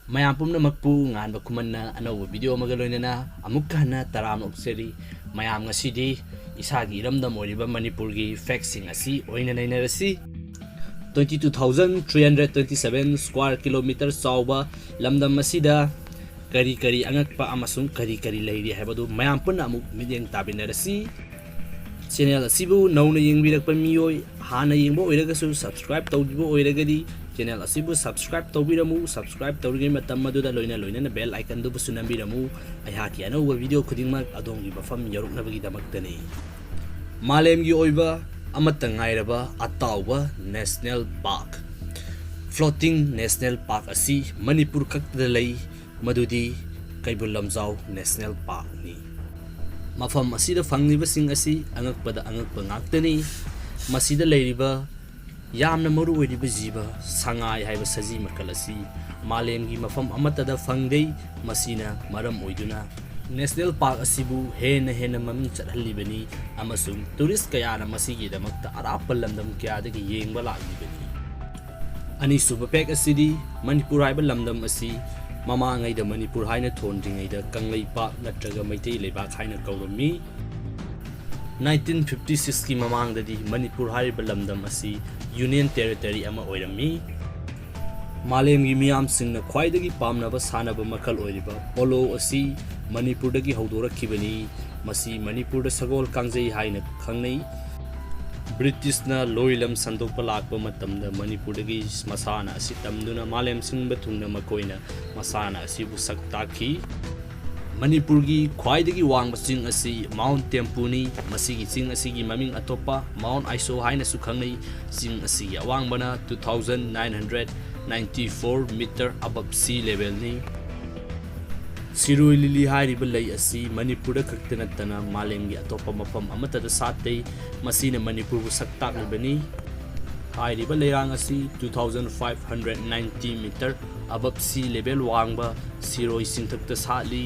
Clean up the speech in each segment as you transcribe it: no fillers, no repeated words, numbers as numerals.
Mayam pumpumagpu nganba Khuman na anawba video magaloinana amukka hana taram okseri mayam ngasidi isagi iramdam oriba Manipur gi factsing asi oina nainarasi 22,327 square kilometer sauba lamdam masida kari Angakpa amasung kari leiri haibadu mayam punna amuk midyang tabinarasi channel asibu nauna yengbirakpa miyoi hana yengbo oiragasu subscribe tawdibo oiragadi channel asibu subscribe tawbiramu subscribe tawrige matam maduda loina na bell icon du busu nambiramu ayhaki anauba video khudingmak adongi bafam yaruknabagi damaktani malemgi oiba amata ngairaba atauba national park floating national park asi Manipur khakda lei madudi Kaibul Lamjau national park ni mafam asida fangliba sing asi Angakpa ngaktani masida leiriba yamna maru oiriba jiba sangai haiba saji makal asi malemgi mafam amatada fangdei masina maram oiduna national park asibu hena maming chathalibani amasung tourist kayana masigi damakta arapal lamdam kyadagi yengba laglibani ani suba pek asidi Manipur haiba lamdam asi mamangai da Manipur haina thondringai da kanglai park natraga maitei lebak haina kaurami 1956 ki mamang dadi Manipur haiba lamdam asi union territory ama oirami malemgi miyam singna khwaidagi pamnaba sanaba makal oiriba polo asi Manipur dagi haudorakhibani masi Manipur da sagol kangjei haina khangnei British na loilam sandokpa lakpa matamda Manipur dagi masana asi tamduna malem singba thungna makoina masana asi bu saktakhi Manipur gi khwaidagi wangba ching asi Mount Tempuni masigi ching asi gi maming atopa Mount Iso haina su khangnei ching asi gi awangbana 2,994 meter above sea level ni Sirui lili hairiba lei asi Manipur da khaktana tana malemgi atopa mafam amata da satei masina Manipur bu saktaklibani hairiba leirang asi 2,590 meter above sea level wangba siroi singthakta satli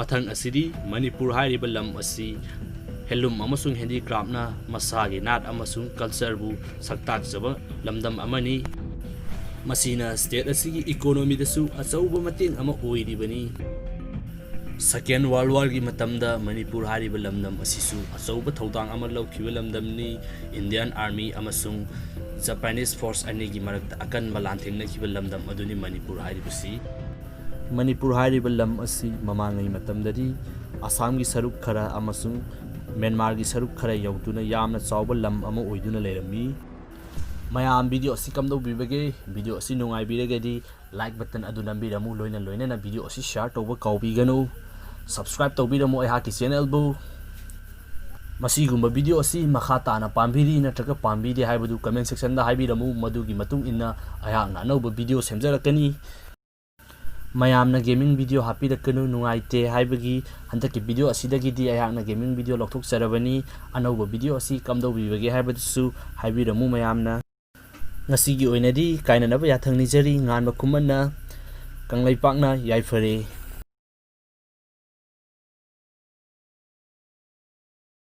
mathang asidi Manipur hairiba lam asi helum amasung handicraft na masagi nat amasung culture bu saktak jaba lamdam amani masina state asigi economy dasu achauba mating ama oiribani second world war gi matamda Manipur hariba lamdam asisu achauba thodang ama laukhiba lamdam ni Indian army amasung Japanese force ani gi marakta akan malantheng na khiba lamdam aduni Manipur haribasi Manipur hariba lam asi mamangai matamdari Assam gi saruk khara amasung Myanmar gi saruk khara yautuna yamna chawba lam ama oiduna lerami mayam video asi kamdo bibage video asi nungai biragadi like button adu nambiramu loina na video asi share tawba kaubiganu subscribe tawbiramu ai haki channel bu masigumba video asi makha tana pambiri natraga pambide haibadu comment section da haibiramu madugi matung inna ayakna anauba video semjarakani mayamna gaming video happy rakanu nungaite haibagi handaki video asidagi di ayakna gaming video lokthok sarabani anauba video asi kamdo bibage haibadu haibiramu mayamna ngasigi oinadi kainanaba yathang nijari nganba Khuman na kanglai pakna yaifare